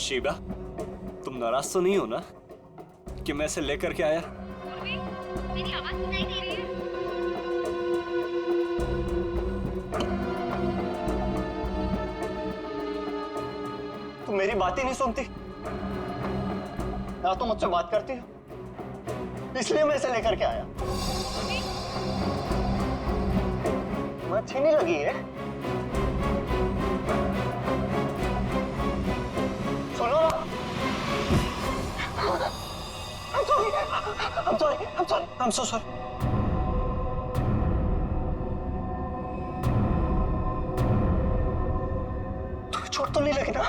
शीबा, तुम नाराज तो नहीं हो ना कि मैं इसे लेकर के आया? मेरी आवाज सुनाई दे रही है? तुम मेरी बात ही नहीं सुनती, ना तो मुझसे बात करती हो, इसलिए मैं इसे लेकर के आया। तुम्हें अच्छी नहीं लगी है? सुनो, I'm so sorry. तुम्हें चोट तो नहीं लगी ना?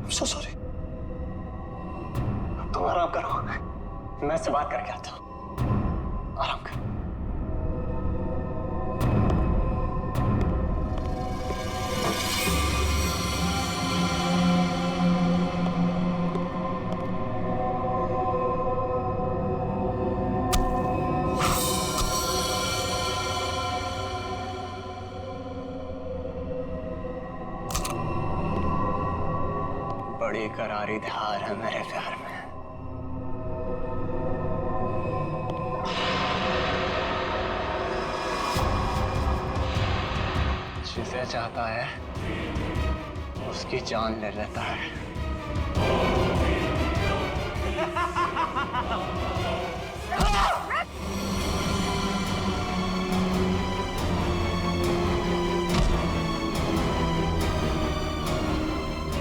I'm so sorry. अब तुम आराम करो, मैं इससे बात करके आता हूँ। आराम करो। बड़ी करारी धार है मेरे प्यार में। जिसे चाहता है उसकी जान ले लेता है।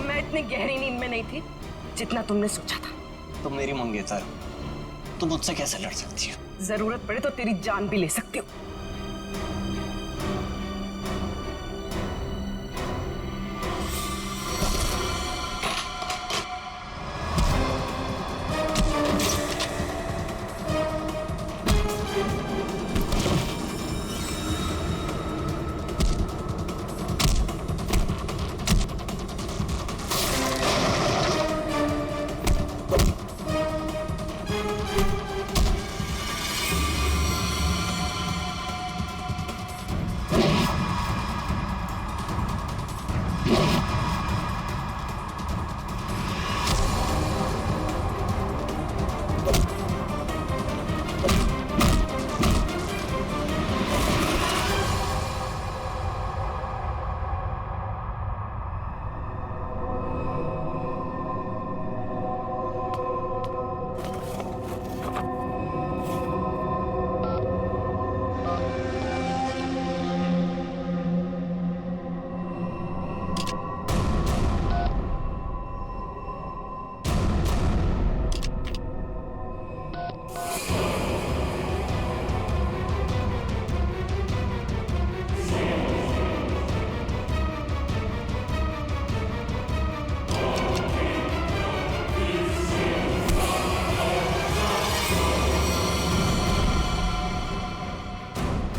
मैं इतनी गहरी नींद में नहीं थी जितना तुमने सोचा था। तुम मेरी मंगेतर हो, तुम मुझसे कैसे लड़ सकती हो? जरूरत पड़े तो तेरी जान भी ले सकती हो।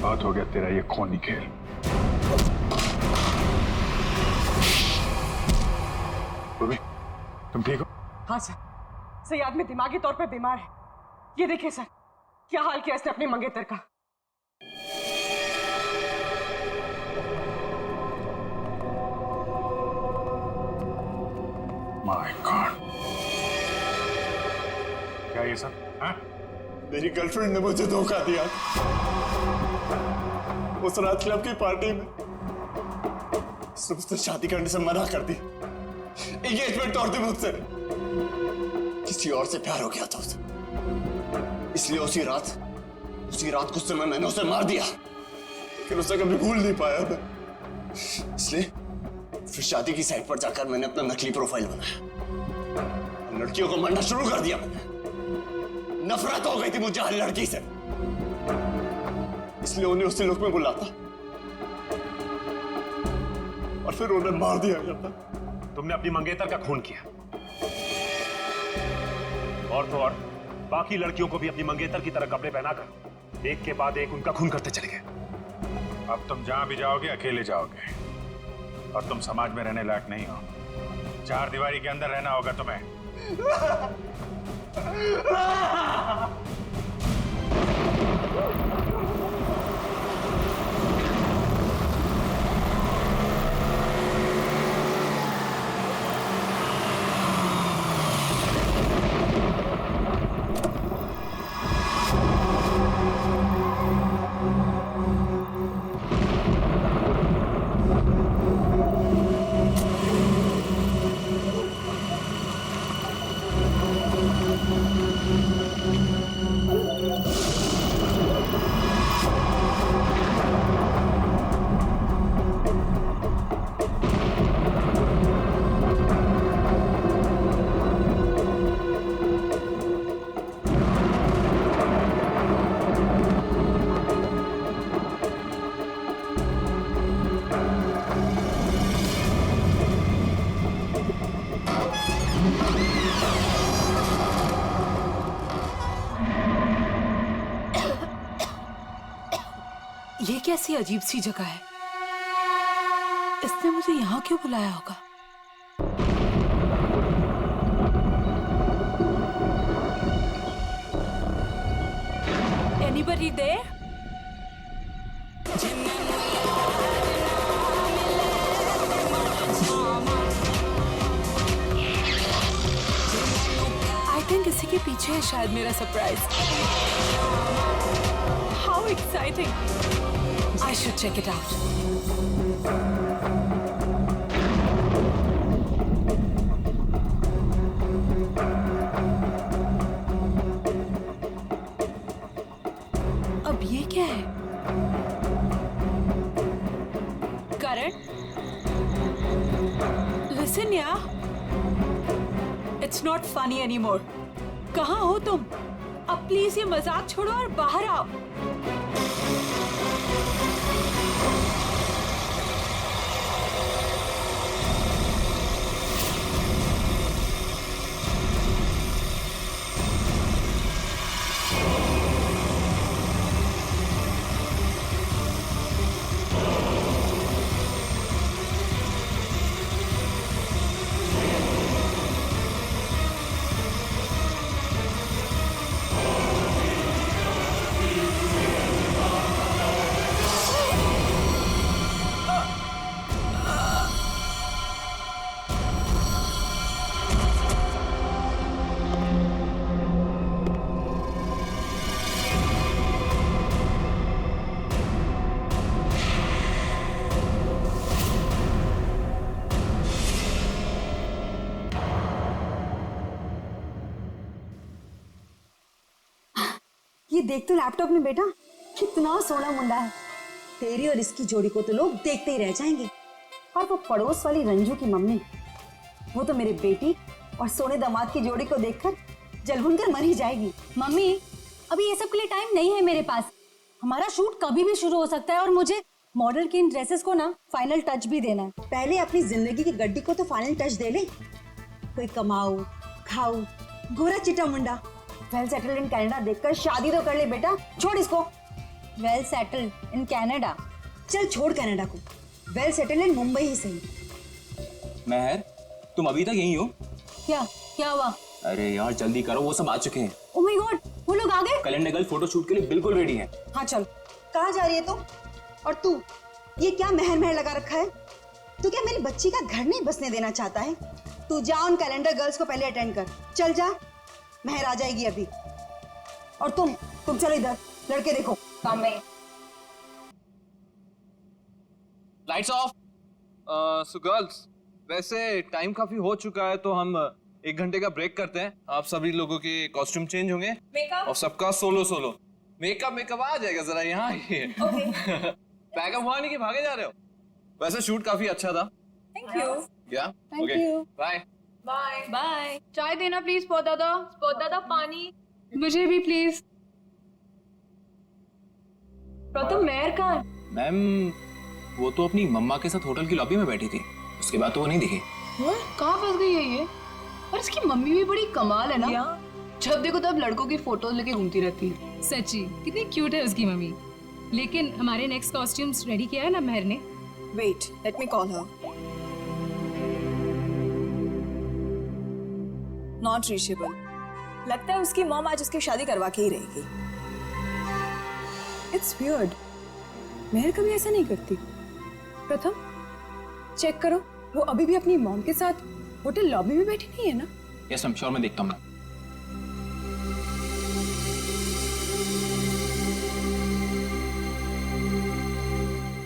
बात हो गया तेरा ये खूनी खेल। उर्मी, तुम ठीक हो? हाँ सर, सही आदमी दिमागी तौर पे बीमार है। ये देखिए सर, क्या हाल किया इसने अपने मंगेतर का। माय गॉड, क्या ये सब? हाँ? मेरी गर्लफ्रेंड ने मुझे धोखा दिया। उस रात क्लब की पार्टी में उसने मुझसे शादी करने से मना कर दी। एंगेजमेंट तोड़ दी मुझसे। किसी और से प्यार हो गया था उसे, इसलिए उसी रात गुस्से में मैंने उसे मार दिया। लेकिन उसे कभी भूल नहीं पाया मैं। इसलिए फिर शादी की साइट पर जाकर मैंने अपना नकली प्रोफाइल बनाया। लड़कियों को मारना शुरू कर दिया मैंने। नफरत हो गई थी मुझे हर लड़की से, इसलिए उन्हें उसी लुक में बुलाता और फिर उन्हें मार दिया जाता। तुमने अपनी मंगेतर का खून किया, और तो और बाकी लड़कियों को भी अपनी मंगेतर की तरह कपड़े पहनाकर एक के बाद एक उनका खून करते चले गए। अब तुम जहां भी जाओगे अकेले जाओगे, और तुम समाज में रहने लायक नहीं हो। चार दीवारी के अंदर रहना होगा तुम्हें। ये कैसी अजीब सी जगह है? इसने मुझे यहाँ क्यों बुलाया होगा? Anybody there? I think इसी के पीछे है शायद मेरा surprise. How exciting! I should check it out. अब ये क्या है? करण? Listen यार, it's not funny anymore. कहाँ हो तुम? अब प्लीज ये मजाक छोड़ो और बाहर आओ। ये देख तो लैपटॉप में बेटा, कितना सोना मुंडा है। तेरी और इसकी जोड़ी को तो लोग देखते ही रह जाएंगे। और वो पड़ोस वाली रंजू की मम्मी, वो तो मेरे बेटी और सोने दामाद की जोड़ी को देखकर जलभुन कर मर ही जाएगी। मम्मी, अभी ये सब के लिए टाइम नहीं है मेरे पास। हमारा शूट कभी भी शुरू हो सकता है और मुझे मॉडल की इन ड्रेसेस को ना फाइनल टच भी देना है। पहले अपनी जिंदगी की गड्डी को तो फाइनल टच दे ले। कोई कमाओ खाओ गोरा चिट्टा मुंडा वेल सेटल्ड इन कनाडा देखकर शादी तो कर ले बेटा। छोड़ इसको। Well settled in Canada? चल छोड़ कनाडा को, वेल सेटल्ड इन मुंबई ही सही। महर, तुम अभी तक यहीं हो? क्या हुआ? अरे यार जल्दी करो, वो सब आ चुके हैं। ओह माय गॉड, वो लोग आ गए। कैलेंडर गर्ल फोटो शूट के लिए बिल्कुल रेडी है। हाँ चल। कहाँ जा रही है तू? और तू ये क्या महर महर लगा रखा है? तू क्या मेरी बच्ची का घर नहीं बसने देना चाहता है? तू जा उन कैलेंडर गर्ल्स को पहले अटेंड कर। चल जा, महर आ जाएगी अभी। और तुम चलो इधर, लड़के देखो। Lights off. सो गर्ल्स, वैसे टाइम काफी हो चुका है तो हम 1 घंटे का ब्रेक करते हैं। आप सभी लोगों के कॉस्ट्यूम चेंज होंगे और सबका सोलो मेकअप आ जाएगा। जरा यहाँ आइए। पैकअप हुआ नहीं कि भागे जा रहे हो? वैसे शूट काफी अच्छा था। Thank you. क्या? Thank you. Bye bye. चाय देना प्लीज। स्पॉट दादा पानी। मुझे भी प्लीज। प्रथम मेहर कहाँ है? मैम, वो तो अपनी मम्मा के साथ होटल की लॉबी में बैठी थी, उसके बाद तो वो नहीं दिखी। कहाँ फंस गई है ये? और इसकी मम्मी भी बड़ी कमाल है ना। जब देखो तब लड़कों की फोटोज लेके घूमती रहती है। सच्ची कितनी क्यूट है उसकी मम्मी। लेकिन हमारे नेक्स्ट कॉस्ट्यूम्स रेडी किया है ना महर ने? Wait, let me call her. Not reachable. लगता है उसकी मॉम आज उसकी शादी करवा के ही रहेगी। इट्स वियर्ड, महर कभी ऐसा नहीं करती। प्रथम चेक करो, वो अभी भी अपनी मॉम के साथ होटल लॉबी में बैठी नहीं है ना? यस मैम, श्योर, मैं देखता हूँ ना।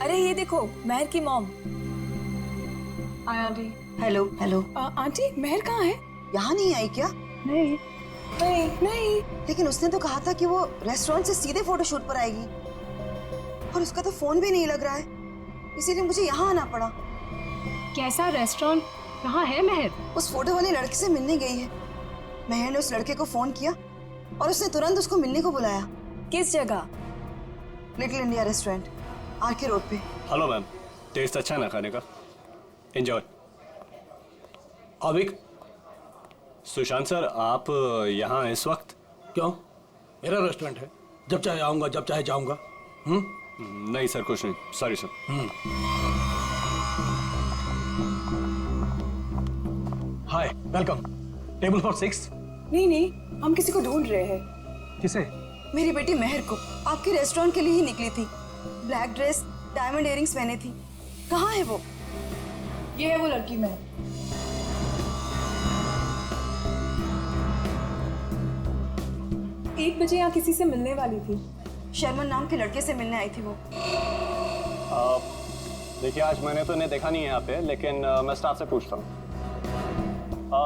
अरे ये देखो, महर की mom. Hi aunty. Hello hello. Aunty, Mehar कहाँ है? यहाँ नहीं आई क्या? नहीं। लेकिन उसने तो कहा था कि वो रेस्टोरेंट से सीधे फोटोशूट पर आएगी, और उसका तो फोन भी नहीं लग रहा है, इसीलिए मुझे यहाँ आना पड़ा। कैसा रेस्टोरेंट? कहाँ है महर? उस फोटो वाले लड़के से मिलने गई है। महर ने उस लड़के को फोन किया और उसने तुरंत उसको मिलने को बुलाया। किस जगह? Little India restaurant, RK road पे। हेलो मैम, टेस्ट अच्छा है ना खाने का? एंजॉय। अभिक, सुशांत सर, आप यहाँ इस वक्त? क्यों? मेरा रेस्टोरेंट है, जब चाहे आऊंगा, जब चाहे जाऊंगा। नहीं सर, कुछ नहीं, sorry sir. Hi, welcome. Table for 6। नहीं, हम किसी को ढूंढ रहे हैं। किसे? मेरी बेटी मेहर को। आपके रेस्टोरेंट के लिए ही निकली थी। ब्लैक ड्रेस, डायमंड इयरिंग्स पहने थी। कहाँ है वो? ये है वो लड़की मेहर। 1 बजे यहाँ किसी से मिलने वाली थी। शर्मन नाम के लड़के से मिलने आई थी वो। देखिए, आज मैंने तो इन्हें देखा नहीं है यहाँ पे, लेकिन मैं स्टाफ से पूछता हूँ।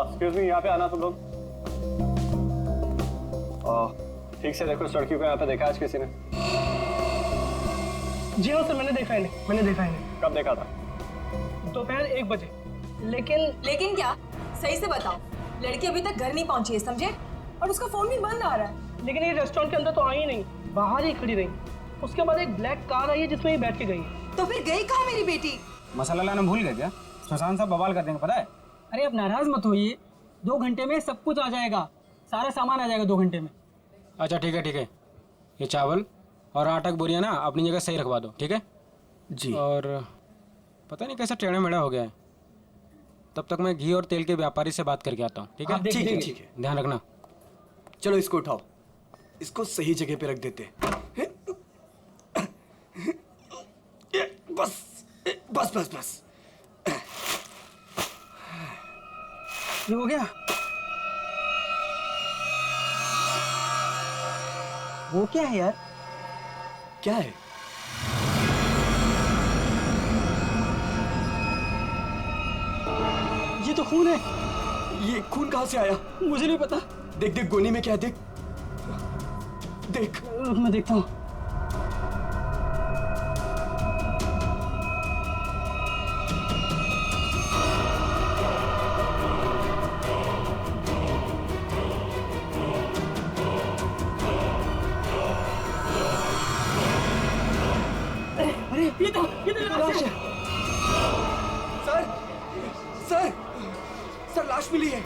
एक्सक्यूज मी, यहाँ पे आना तुम लोग। ठीक से देखो, इस लड़की को यहाँ पे देखा आज किसी ने? जी हाँ सर, मैंने देखा है इन्हें। कब देखा था? दोपहर 1 बजे। लेकिन क्या? सही से बताओ। लड़की अभी तक घर नहीं पहुंची है, समझे? और उसका फोन भी बंद आ रहा है। लेकिन ये रेस्टोरेंट के अंदर तो आई नहीं, बाहर ही खड़ी रही। उसके बाद एक ब्लैक कार आई है जिसमें ये बैठ के गई। तो फिर गई कहाँ मेरी बेटी? मसाला लाना भूल गए क्या? सुशांत साहब बवाल कर देंगे, पता है? अरे आप नाराज मत होइए, 2 घंटे में सब कुछ आ जाएगा। सारा सामान आ जाएगा 2 घंटे में। अच्छा ठीक है। ये चावल और आटा की बोरियां ना अपनी जगह सही रखवा दो, ठीक है जी। और पता नहीं कैसा टेढ़ा मेढ़ा हो गया है। तब तक मैं घी और तेल के व्यापारी से बात करके आता हूँ, ठीक है? ठीक है। ध्यान रखना। चलो इसको उठाओ, इसको सही जगह पे रख देते हैं। बस। ये हो गया? वो क्या है यार? क्या है? ये तो खून है। ये खून कहाँ से आया? मुझे नहीं पता। देख गोनी में क्या है, देख। रुक, मैं देखता हूँ। ये तो लाश है। सर लाश मिली है।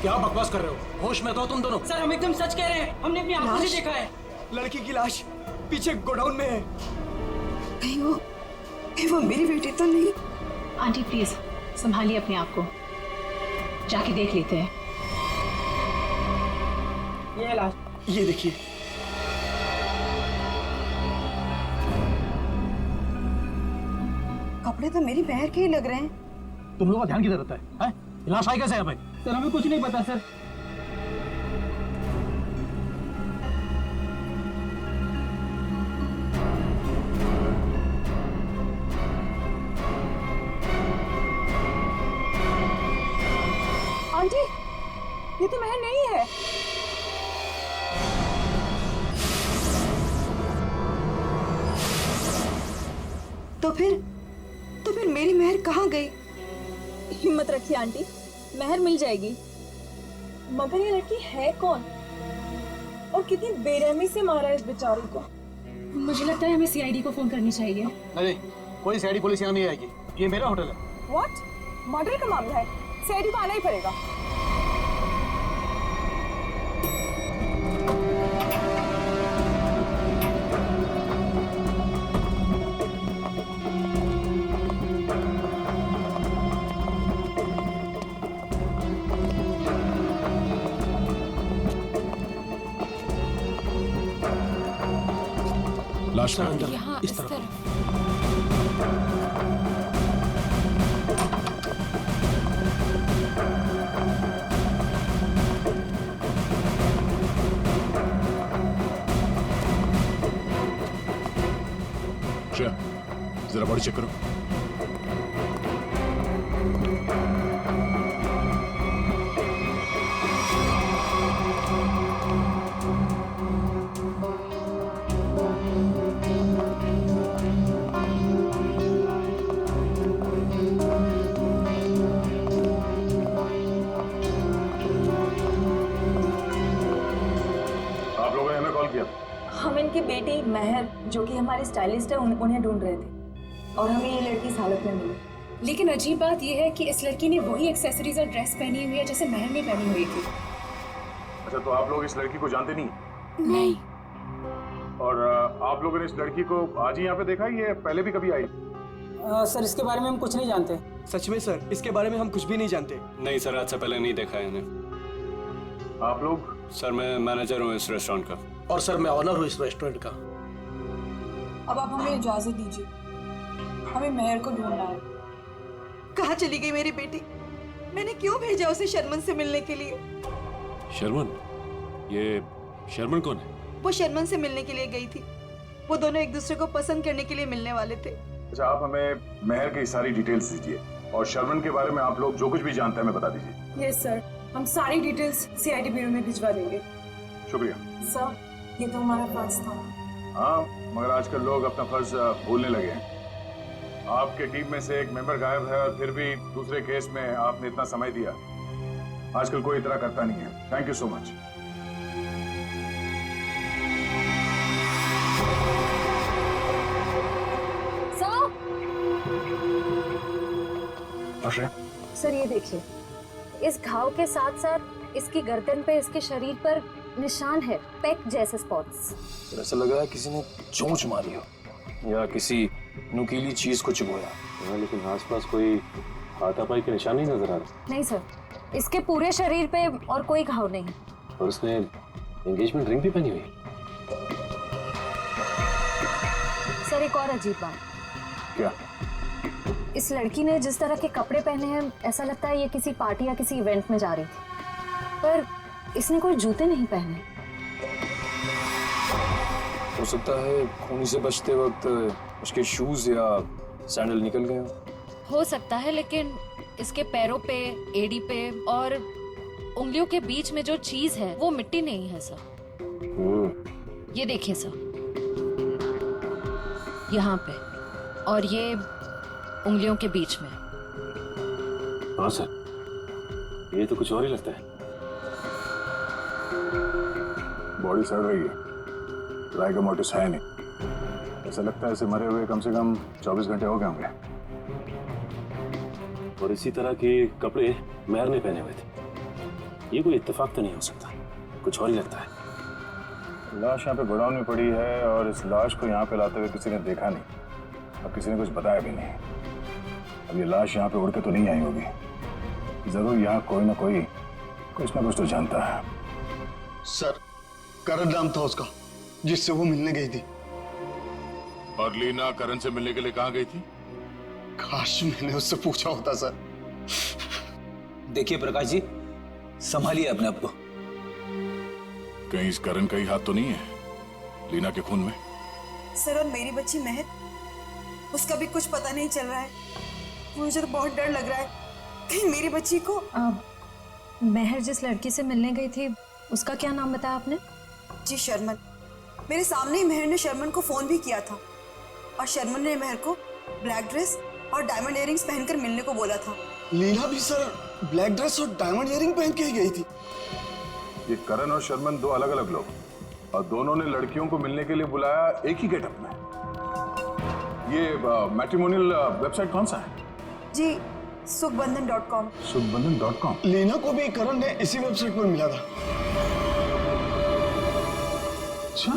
क्या बकवास कर रहे हो? होश में तो तुम दोनों। सर हम एकदम सच कह रहे हैं, हमने अपनी आंखों से देखा है। लड़की की लाश पीछे गोडाउन में है। कहीं वो मेरी बेटी तो नहीं? आंटी प्लीज संभालिए अपने आप को, जाके देख लेते हैं। ये लाश। ये देखिए। कपड़े तो मेरी बहन के ही लग रहे हैं। तुम लोगों का ध्यान किधर रहता है? लाश आई कैसे यहाँ पे? सर हमें कुछ नहीं पता सर। आंटी, ये तो मेहर नहीं है। तो फिर मेरी मेहर कहाँ गई? हिम्मत रखिए आंटी, मेहर मिल जाएगी। मगर ये लड़की है कौन और कितनी बेरहमी से मारा है इस बेचारी को? मुझे लगता है हमें सीआईडी को फोन करनी चाहिए। नहीं, कोई सीआईडी पुलिस यहाँ नहीं आएगी। ये मेरा होटल है। व्हाट? मर्डर का मामला है, सीआईडी को आना ही पड़ेगा। लाश का अंदर यहाँ इस तरफ। श्रेया, जरा बॉडी चेक करो। आप लोगों ने हमें कॉल किया? हम इनकी बेटी मेहर, जो कि हमारी स्टाइलिस्ट है, उन्हें ढूंढ रहे थे और हमें ये लड़की इस हालत में मिली। लेकिन अजीब बात यह है कि इस लड़की ने वही एक्सेसरीज और ड्रेस पहनी हुई है जैसे मेहर ने पहनी हुई थी। अच्छा, तो आप लोग इस लड़की को जानते नहीं? नहीं। और आप लोगों ने इस लड़की को आज ही यहाँ पे देखा, ये पहले भी कभी आई? सर इसके बारे में हम कुछ नहीं जानते। सच में सर, इसके बारे में हम कुछ भी नहीं जानते। नहीं सर, आज से पहले नहीं देखा है इन्हें। आप लोग? सर मैं मैनेजर हूँ इस रेस्टोरेंट का। और सर मैं ऑनर हूँ इस रेस्टोरेंट का। अब आप हमें इजाजत दीजिए, हमें मेहर को ढूंढना है। कहाँ चली गई मेरी बेटी? मैंने क्यों भेजा उसे शर्मन से मिलने के लिए? शर्मन? ये शर्मन कौन है? वो शर्मन से मिलने के लिए गई थी। वो दोनों एक दूसरे को पसंद करने के लिए मिलने वाले थे। अच्छा, आप हमें मेहर की सारी डिटेल्स दीजिए और शर्मन के बारे में आप लोग जो कुछ भी जानते हैं हमें बता दीजिए। यस सर, हम सारी डिटेल्स सीआईडी ब्यूरो में भिजवा देंगे। शुक्रिया सर, ये तो हमारा फर्ज था। हाँ, मगर आजकल लोग अपना फर्ज भूलने लगे हैं। आपके टीम में से एक मेंबर गायब है और फिर भी दूसरे केस में आपने इतना समय दिया। आजकल कोई इतना करता नहीं है। Thank you so much. Sir ये देखिए, इस घाव के साथ साथ इसकी गर्दन पे, इसके शरीर पर निशान है, पेक जैसे स्पॉट्स। ऐसा लग रहा है किसी ने चोंच मारी हो या किसी नुकीली चीज को चुभोया। लेकिन आसपास कोई हाथापाई के निशान नहीं नजर आ रहा। नहीं सर, इसके पूरे शरीर पे और कोई घाव नहीं। और उसने एंगेजमेंट रिंग भी पहनी हुई। सर एक और अजीब बात। क्या? इस लड़की ने जिस तरह के कपड़े पहने हैं, ऐसा लगता है ये किसी पार्टी या किसी इवेंट में जा रही थी, पर इसने कोई जूते नहीं पहने। हो सकता है खूनी से बचते वक्त उसके शूज या सैंडल निकल गए हो सकता है, लेकिन इसके पैरों पे, एड़ी पे और उंगलियों के बीच में जो चीज है वो मिट्टी नहीं है सर। ये देखिए सर, यहाँ पे और ये उंगलियों के बीच में। हाँ सर, ये तो कुछ और ही लगता है। बॉडी सड़ रही है, राइगर मोटिस है नहीं। ऐसा लगता है इसे मरे हुए कम से कम 24 घंटे हो गए होंगे। और इसी तरह के कपड़े मेहर ने पहने हुए थे। ये कोई इत्तेफाक तो नहीं हो सकता, कुछ और ही लगता है। लाश यहाँ पे गोडाउन में पड़ी है और इस लाश को यहाँ पे लाते हुए किसी ने देखा नहीं और किसी ने कुछ बताया भी नहीं। अब ये लाश यहाँ पे उड़ के तो नहीं आई होगी। जरूर यहाँ कोई ना कोई कुछ ना कुछ तो जानता है। सर, करण नाम था उसका जिससे वो मिलने गई थी। और लीना करण से मिलने के लिए कहाँ गई थी? काश मैंने उससे पूछा होता सर। देखिए प्रकाश जी, संभालिए अपने आप को। कहीं इस करण का ही हाथ तो नहीं है लीना के खून में? सर, और मेरी बच्ची महर, उसका भी कुछ पता नहीं चल रहा है। मुझे तो बहुत डर लग रहा है कहीं मेरी बच्ची को। महर जिस लड़की से मिलने गई थी, उसका क्या नाम बताया आपने? जी शर्मन। मेरे सामने ही महर ने शर्मन को फोन भी किया था और शर्मन ने महर को ब्लैक ड्रेस और डायमंड इयरिंग्स पहनकर मिलने को बोला था। लीना भी सर ब्लैक ड्रेस और डायमंड इयरिंग पहन के ही गई थी। ये करण और शर्मन दो अलग अलग लोग और दोनों ने लड़कियों को मिलने के लिए बुलाया एक ही गेटअप में। ये मैट्रिमोनियल वेबसाइट कौन सा है? जी सुखबंधन.com। सुखबंधन.com। लीना को भी करण ने इसी वेबसाइट पर मिला था। अच्छा,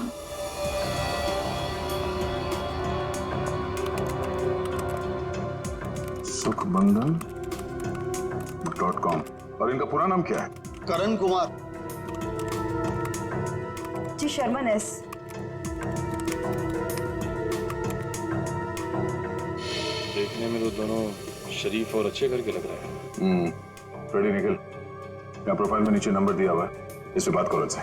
सुखबंधन.com। और इनका पूरा नाम क्या है? करण कुमार। जी शर्मन एस। देखने में तो दोनों शरीफ और अच्छे घर के लग रहे हैं। रेडी निकल, यहाँ प्रोफाइल में नीचे नंबर दिया हुआ है, इस पे बात करो इनसे।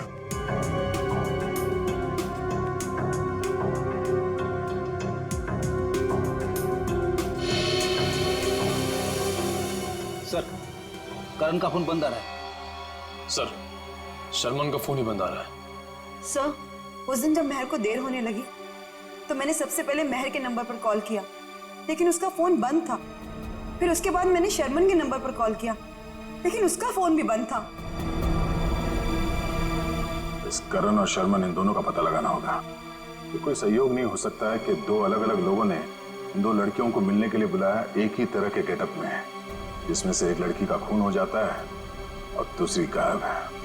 सर, करण का फोन बंद आ रहा है। सर, शर्मन का फोन ही बंद आ रहा है। सर, उस दिन जब महर को देर होने लगी तो मैंने सबसे पहले महर के नंबर पर कॉल किया, लेकिन उसका फोन बंद था। फिर उसके बाद मैंने शर्मन के नंबर पर कॉल किया, लेकिन उसका फोन भी बंद था। इस करण और शर्मन, इन दोनों का पता लगाना होगा। ये कोई सहयोग नहीं हो सकता है कि दो अलग अलग लोगों ने इन दो लड़कियों को मिलने के लिए बुलाया एक ही तरह के गेटअप में, जिसमें से एक लड़की का खून हो जाता है और दूसरी गायब है।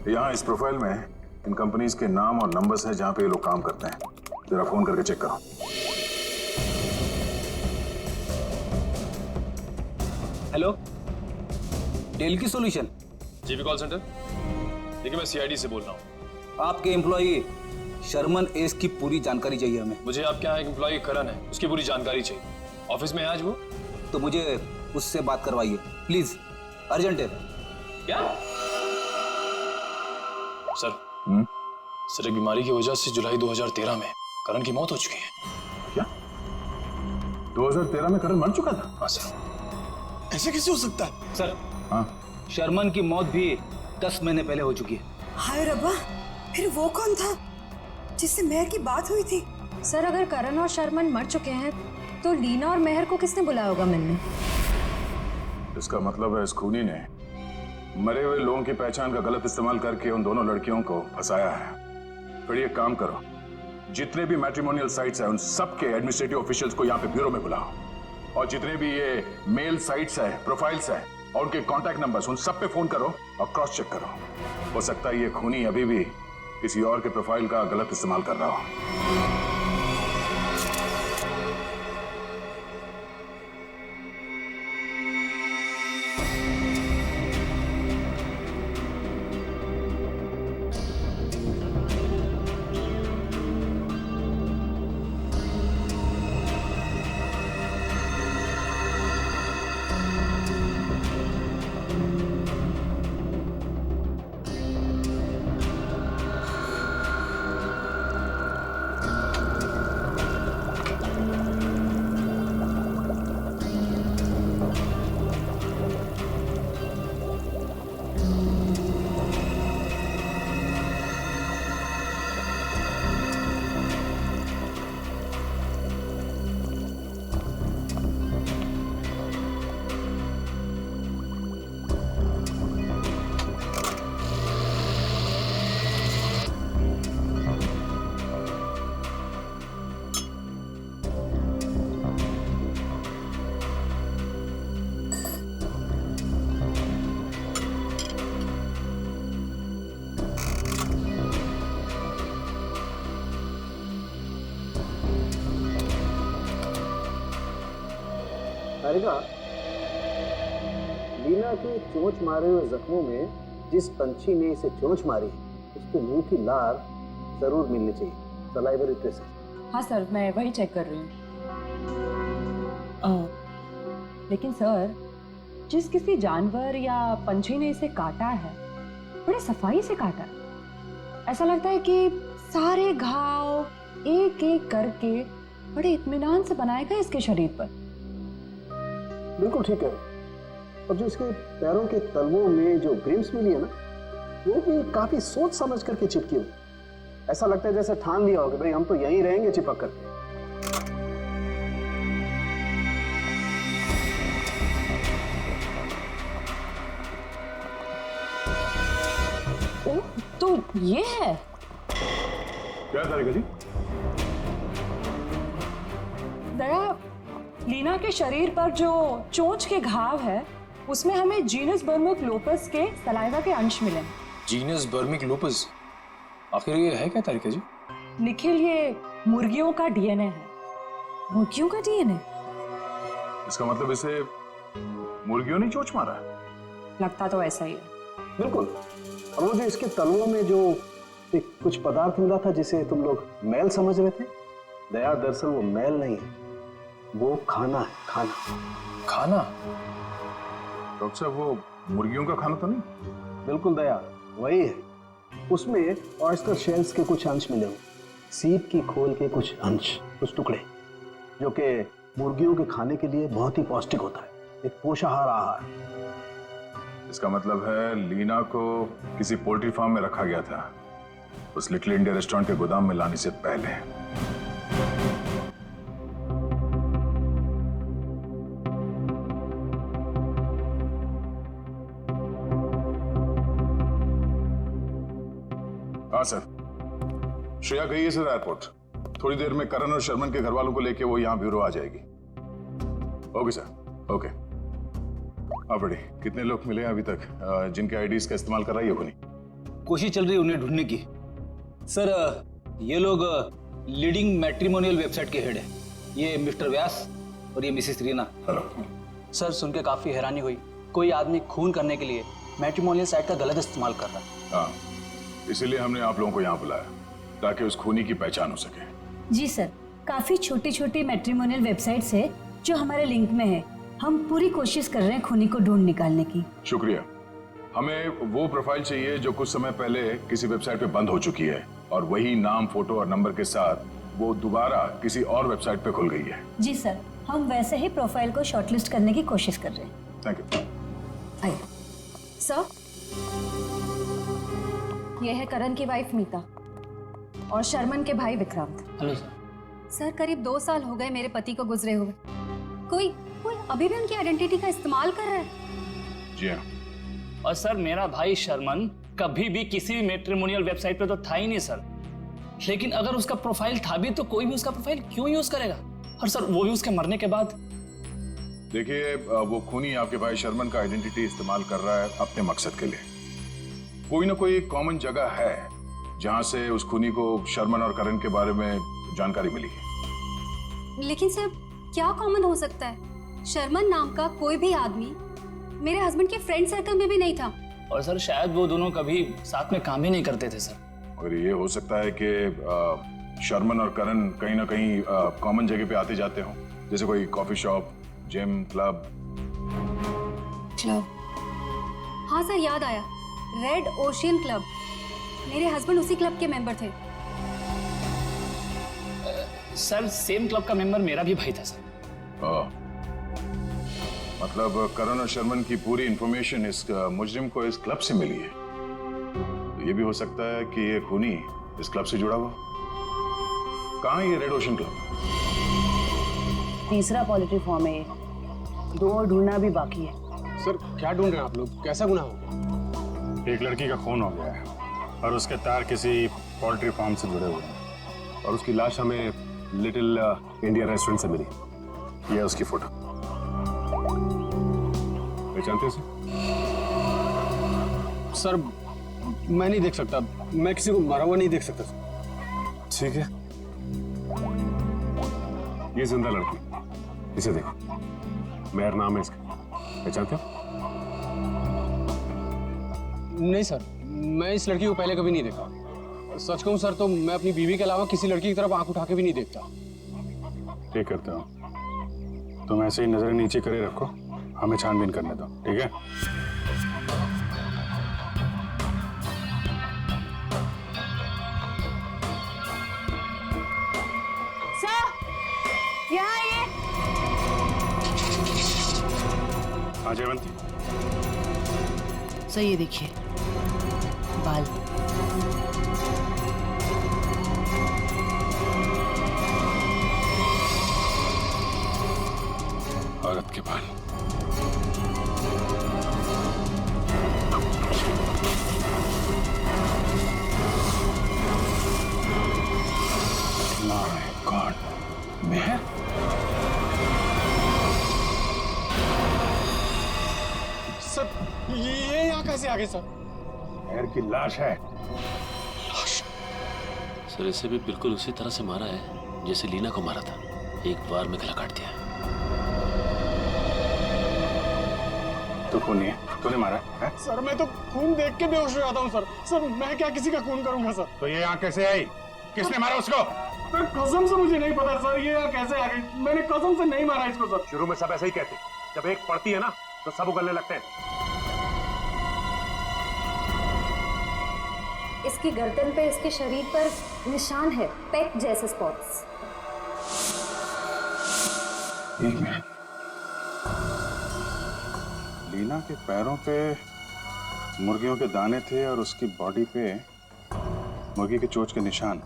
यहाँ इस प्रोफाइल में इन कंपनीज के नाम और नंबर्स हैं जहां पे ये लोग काम करते हैं। जरा फोन करके चेक करो। Hello, tell solution. GB call centre. देखिए, मैं सीआईडी से बोल रहा हूँ। आपके एम्प्लॉई शर्मन एस की पूरी जानकारी चाहिए हमें। मुझे आपके यहाँ एक एम्प्लॉई करण है, उसकी पूरी जानकारी चाहिए। ऑफिस में है आज वो? तो मुझे उससे बात करवाइए प्लीज, अर्जेंट है। क्या सर? सर, एक बीमारी की वजह से जुलाई 2013 में करण की मौत हो चुकी है। क्या 2013 में करण मर चुका था? हाँ सर। ऐसे कैसे हो सकता है सर? हाँ, शर्मन की मौत भी 10 महीने पहले हो चुकी है। हाय रब्बा, फिर वो कौन था जिससे मेहर की बात हुई थी? सर, अगर करण और शर्मन मर चुके हैं तो लीना और मेहर को किसने बुलाया होगा मिलने? इसका मतलब है इस खूनी ने मरे हुए लोगों की पहचान का गलत इस्तेमाल करके उन दोनों लड़कियों को फंसाया है। फिर ये काम करो, जितने भी मैट्रिमोनियल साइट्स हैं उन सब के एडमिनिस्ट्रेटिव ऑफिशियल्स को यहाँ पे ब्यूरो में बुलाओ, और जितने भी ये मेल साइट्स है, प्रोफाइल्स है और उनके कॉन्टैक्ट नंबर्स, उन सब पे फोन करो और क्रॉस चेक करो। हो सकता है ये खूनी अभी भी किसी और के प्रोफाइल का गलत इस्तेमाल कर रहा हो। लीना के चोंच मारे हुए जख्मों में जिस पंछी ने इसे चोंच मारी उसके मुंह की लार जरूर मिलनी चाहिए, सलाइवरी ट्रेसेस। हाँ सर, मैं वही चेक कर रही हूँ। लेकिन सर, जिस किसी जानवर या पंछी ने इसे काटा है बड़े सफाई से काटा है। ऐसा लगता है कि सारे घाव एक एक करके बड़े इत्मीनान से बनाए गए इसके शरीर पर। बिल्कुल ठीक है। और जो इसके पैरों के तलवों में जो ग्रिम्स मिली है ना, वो भी काफी सोच समझ करके चिपकी हुई। ऐसा लगता है जैसे ठान लिया हो कि भाई हम तो यहीं रहेंगे चिपक करके। ओह, तो ये है। क्या तारीख जी? दया, लीना के शरीर पर जो चोंच के घाव है उसमें हमें जीनस बर्मुकलोपस के सलाइवा के अंश मिले। जीनस बर्मुकलोपस? आखिर ये है क्या तारीख जी? निखिल, ये मुर्गियों का डीएनए है। मुर्गियों का डीएनए? इसका मतलब इसे मुर्गियों ने चोंच मारा है? लगता तो ऐसा ही है। बिल्कुल। और वो जो इसके तलवों में जो एक कुछ पदार्थ मिला था जिसे तुम लोग मैल समझ रहे थे, दया दरअसल वो मैल नहीं है, वो खाना है। खाना? खाना? डॉक्टर साहब, वो मुर्गियों का खाना तो नहीं? बिल्कुल दया, वही है। उसमें ऑयस्टर शेल्स के कुछ अंश मिले हुए, सीप की खोल के कुछ अंश, कुछ टुकड़े, जो कि मुर्गियों के खाने के लिए बहुत ही पौष्टिक होता है, एक पोषाहार आहार। इसका मतलब है लीना को किसी पोल्ट्री फार्म में रखा गया था, उस लिटिल इंडिया रेस्टोरेंट के गोदाम में लाने से पहले। हाँ सर, श्रेया गई है सर एयरपोर्ट। थोड़ी देर में करण और शर्मन के घर वालों को लेके वो यहाँ ब्यूरो आ जाएगी। Okay sir, okay. हाँ बड़ी, कितने लोग मिले हैं अभी तक जिनके आईडीज का इस्तेमाल कर रही है खुनी? कोशिश चल रही है उन्हें ढूंढने की। सर ये लोग लीडिंग मैट्रिमोनियल वेबसाइट के हेड है। ये मिस्टर व्यास और ये मिसेस रीना। सर सुन के काफी हैरानी हुई, कोई आदमी खून करने के लिए मैट्रिमोनियल साइट का गलत इस्तेमाल कर रहा है। हाँ, इसीलिए हमने आप लोगों को यहाँ बुलाया ताकि उस खूनी की पहचान हो सके। जी सर, काफी छोटी छोटी मैट्रिमोनियल वेबसाइट्स है जो हमारे लिंक में है। हम पूरी कोशिश कर रहे हैं खूनी को ढूंढ निकालने की। शुक्रिया। हमें वो प्रोफाइल चाहिए जो कुछ समय पहले किसी वेबसाइट पे बंद हो चुकी है और वही नाम, फोटो और नंबर के साथ वो दोबारा किसी और वेबसाइट पे खुल गई है। जी सर, हम वैसे ही प्रोफाइल को शॉर्टलिस्ट करने की कोशिश कर रहे हैं। Thank you. आइए सर, ये है करण की वाइफ मीता और शर्मन के भाई विक्रांत। Hello sir. सर करीब 2 साल हो गए मेरे पति को गुजरे हुए। कोई अभी भी उनकी आइडेंटिटी का इस्तेमाल कर रहा है। जी हाँ। और सर मेरा भाई शर्मन कभी भी किसी भी मैट्रिमोनियल वेबसाइट पे तो था ही नहीं सर। लेकिन अगर उसका प्रोफाइल था भी तो कोई भी उसका प्रोफाइल क्यों यूज करेगा? और सर वो भी उसके मरने के बाद। देखिए, वो खूनी आपके भाई शर्मन का आइडेंटिटी इस्तेमाल कर रहा है अपने मकसद के लिए। कोई ना कोई कॉमन जगह है जहां से उस खूनी को शर्मन और करण के बारे में जानकारी मिली है। लेकिन सर क्या कॉमन हो सकता है? शर्मन नाम का कोई भी आदमी मेरे हस्बैंड के फ्रेंड सर्कल में भी नहीं था। और सर शायद वो दोनों कभी साथ में काम ही नहीं करते थे सर। और ये हो सकता है कि शर्मन और करण कहीं ना कहीं कॉमन जगह पे आते जाते हों, जैसे कोई कॉफी शॉप, जिम, क्लब। हाँ सर, याद आया, रेड ओशियन क्लब। मेरे हस्बैंड उसी क्लब के मेंबर थे। सर सेम क्लब का मेंबर मेरा भी भाई था सर। मतलब करण और शर्मन की पूरी इंफॉर्मेशन इस मुजरिम को इस क्लब से मिली है। तो ये भी हो सकता है कि ये खूनी इस क्लब से जुड़ा हुआ। कहाँ है ये रेड ओशन क्लब? तीसरा पॉजिटिव फॉर्म है, 2 और ढूंढना भी बाकी है। सर क्या ढूंढ रहे हैं आप लोग? कैसा गुनाह हो गया? एक लड़की का खून हो गया है और उसके तार किसी पोल्ट्री फार्म से जुड़े हुए हैं और उसकी लाश हमें लिटिल इंडिया रेस्टोरेंट से मिली। ये है उसकी फोटो। पहचानते हैं सर? मैं नहीं देख सकता, मैं किसी को मरा हुआ नहीं देख सकता। ठीक है, ये जिंदा लड़की, इसे देखो, मेहर नाम है इसका। पहचानते हो? नहीं सर, मैं इस लड़की को पहले कभी नहीं देखा। सच कहूं सर तो मैं अपनी बीवी के अलावा किसी लड़की की तरफ आंख उठा के भी नहीं देखता। ठीक करते हो, तुम ऐसे ही नजरें नीचे करे रखो, हमें छानबीन करने दो, ठीक है? यहाँ ये हाँ जयवंती, सही है, देखिए बाल। औरत के बाल। My God, Mehar? सर ये यहाँ कैसे आ गए सर? मेहर की लाश है। सर इसे भी बिल्कुल उसी तरह से मारा है जैसे लीना को मारा था, एक बार में गला काट दिया। तो खूनी है, तूने मारा है? सर मैं तो खून देख के बेहोश हो जाता हूँ सर। सर मैं क्या किसी का खून करूंगा सर? तो ये यहाँ कैसे आई? किसने मारा उसको? सर कसम से मुझे नहीं पता सर, ये यहाँ कैसे आ गई? मैंने कसम से नहीं मारा इसको सर। शुरू में सब ऐसे ही कहते, जब एक पड़ती है ना तो सब उगलने लगते हैं। इसकी गर्दन पे, इसके शरीर पर निशान है, पेट जैसे स्पॉट्स। एक मिनट, लीना के पैरों पे मुर्गियों के दाने थे और उसकी बॉडी पे मुर्गी के चोंच के निशान,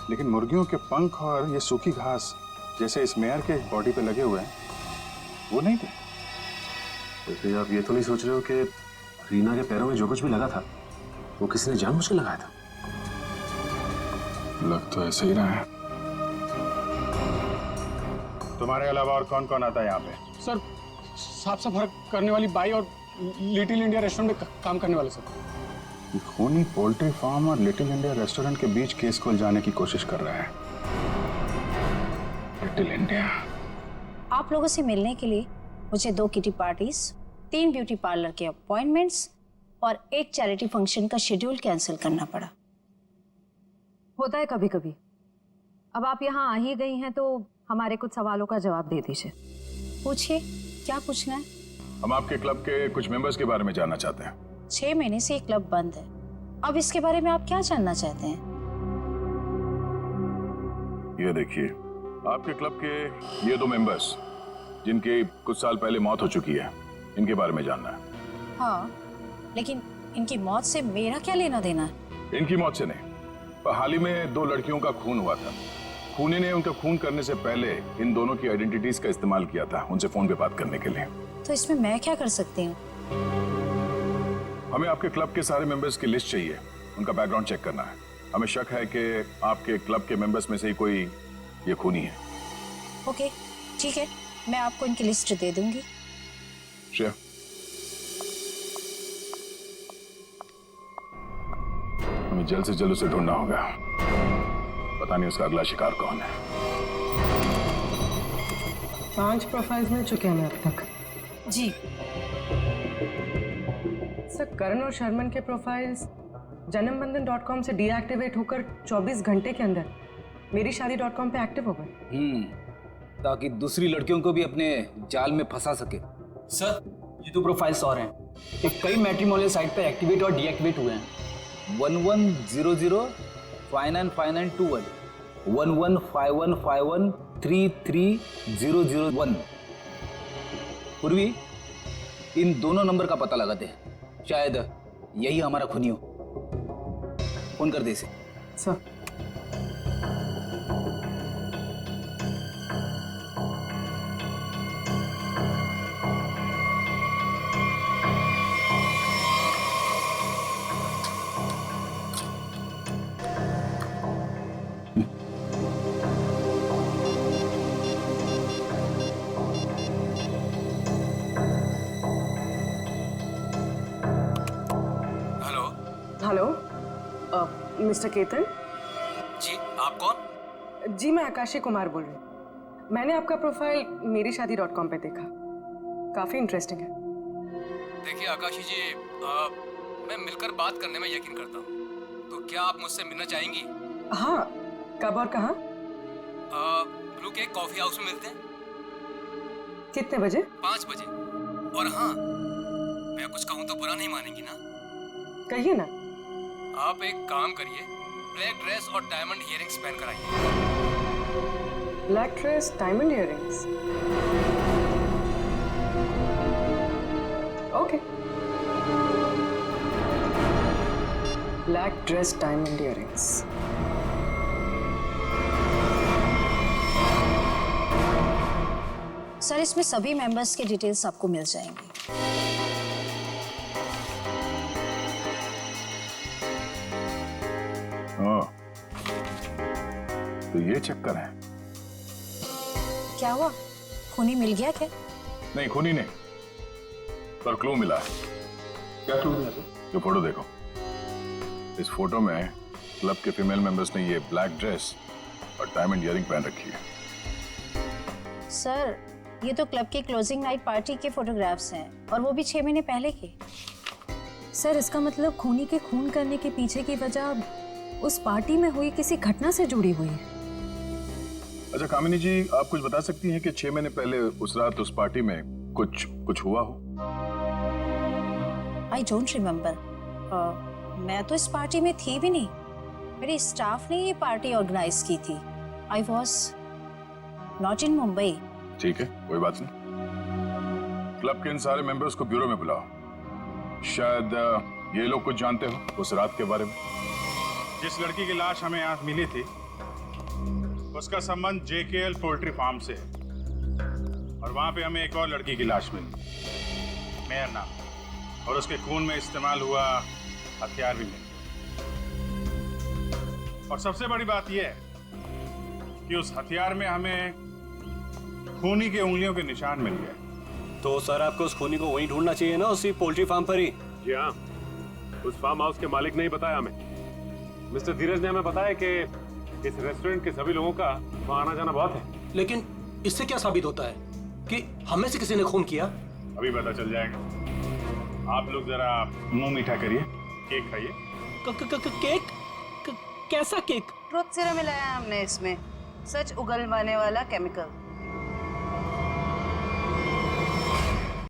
लेकिन मुर्गियों के पंख और ये सूखी घास जैसे इस मेयर के बॉडी पे लगे हुए हैं वो नहीं थे। तो फिर आप ये तो नहीं सोच रहे हो कि रीना के पैरों में जो कुछ भी लगा था वो किसी ने जानबूझ के लगाया था? लग तो ऐसे ही रहा है। तुम्हारे अलावा और कौन कौन आता है यहाँ पे? सर साफ सफाई करने वाली बाई और लिटिल इंडिया रेस्टोरेंट में काम करने वाले सर। कि खूनी पोल्ट्री फार्म और लिटिल इंडिया रेस्टोरेंट के बीच केस को उलझाने की कोशिश कर रहा है। Little India. आप लोगों से मिलने के लिए मुझे 2 किटी पार्टीज, 3 ब्यूटी पार्लर के अपॉइंटमेंट्स और 1 चैरिटी फंक्शन का शेड्यूल कैंसिल करना पड़ा। होता है कभी कभी। अब आप यहाँ आ ही गई हैं तो हमारे कुछ सवालों का जवाब दे दीजिए। पूछिए, क्या पूछना है? हम आपके क्लब के कुछ मेंबर्स के बारे में जानना चाहते हैं। 6 महीने से ये क्लब बंद है। अब इसके बारे में आप क्या जानना चाहते हैं? ये देखिए, आपके क्लब के ये 2 मेंबर्स जिनकी कुछ साल पहले मौत हो चुकी है, इनके बारे में जानना है। हाँ, लेकिन इनकी मौत से मेरा क्या लेना देना है? इनकी मौत से नहीं, पर हाल ही में 2 लड़कियों का खून हुआ था। खूनी ने उनका खून करने से पहले इन दोनों की आइडेंटिटीज का इस्तेमाल किया था उनसे फोन पे बात करने के लिए। तो इसमें मैं क्या कर सकती हूँ? हमें आपके क्लब के सारे मेंबर्स की लिस्ट चाहिए, उनका बैकग्राउंड चेक करना है। हमें शक है कि आपके क्लब के मेंबर्स में से ही कोई ये खूनी है। ओके, ठीक है, मैं आपको इनकी लिस्ट दे दूंगी। श्रेया, हमें जल्द से जल्द उसे ढूंढना होगा। पता नहीं उसका अगला शिकार कौन है। 5 प्रोफाइल्स मिल चुके हैं अब तक। जी सर, करण और शर्मन के प्रोफाइल्स janambandan.com से डीएक्टिवेट होकर 24 घंटे के अंदर मेरीशादी.com पे एक्टिव हो गए। ताकि दूसरी लड़कियों को भी अपने जाल में फंसा सके। सर, ये 2 प्रोफाइल्स और हैं। ये कई मैट्रिमोनियल साइट पे एक्टिवेट और डीएक्टिवेट हुए हैं। 1100 595921 115151 33001। पूर्वी, इन दोनों नंबर का पता लगाते हैं, शायद यही हमारा खूनी हो। फोन कर दे इसे। सर, हेलो, मिस्टर केतन जी, आप कौन? जी, मैं आकाशी कुमार बोल रही हूँ। मैंने आपका प्रोफाइल मेरीशादी.com पे देखा, काफी इंटरेस्टिंग है। देखिए आकाशी जी, मैं मिलकर बात करने में यकीन करता हूँ, तो क्या आप मुझसे मिलना चाहेंगी? हाँ, कब और कहाँ? ब्लू केक कॉफी हाउस में मिलते हैं। कितने बजे? 5 बजे। और हाँ, मैं कुछ कहूँ तो बुरा नहीं मानेंगी ना? कहिए ना। आप एक काम करिए, ब्लैक ड्रेस और डायमंड इयररिंग्स पहन कर आइए। Black dress, diamond earrings. Okay. Black dress, diamond earrings. Sir, इसमें सभी मेंबर्स के डिटेल्स आपको मिल जाएंगे। तो ये चक्कर है। क्या हुआ, खूनी मिल गया क्या? नहीं, खूनी नहीं, पर क्लू मिला है। क्या क्लू मिला? जो फोटो देखो, इस फोटो में क्लब के फीमेल मेंबर्स ने ये ब्लैक ड्रेस और डायमंड इयररिंग पहन रखी है। सर, ये तो क्लब की क्लोजिंग नाइट पार्टी के फोटोग्राफ्स हैं, और वो भी 6 महीने पहले के। सर, इसका मतलब खूनी के खून करने के पीछे की वजह उस पार्टी में हुई किसी घटना से जुड़ी हुई है। अच्छा कामिनी जी, आप कुछ बता सकती हैं कि 6 महीने पहले उस रात उस पार्टी में कुछ हुआ हो? I don't remember. मैं तो इस पार्टी में थी भी नहीं। मेरे स्टाफ ने ये पार्टी ऑर्गेनाइज की थी। I was not in Mumbai. ठीक है, कोई बात नहीं। क्लब के इन सारे मेंबर्स को ब्यूरो में बुलाओ। शायद ये लोग कुछ जानते हो उस रात के बारे में। जिस लड़की की लाश हमें यहाँ मिली थी, उसका संबंध JKL पोल्ट्री फार्म से है, और वहां पे हमें एक और लड़की की लाश मिली, मेहर नाम, और उसके खून में इस्तेमाल हुआ हथियार भी मिले। और सबसे बड़ी बात यह है कि उस हथियार में हमें खूनी के उंगलियों के निशान मिल गए। तो सर, आपको उस खूनी को वहीं ढूंढना चाहिए ना, उसी पोल्ट्री फार्म पर ही? जी हाँ, उस फार्म हाउस के मालिक ने ही बताया हमें। मिस्टर धीरज ने हमें बताया कि इस रेस्टोरेंट के सभी लोगों का वहाँ आना जाना बहुत है। लेकिन इससे क्या साबित होता है कि हम में से किसी ने खून किया? अभी पता चल जाएगा। आप लोग जरा मुंह मीठा करिए, केक खाइए। केक? कैसा केक? ट्रुथ सीरम मिलाया हमने इसमें, सच उगलवाने वाला केमिकल।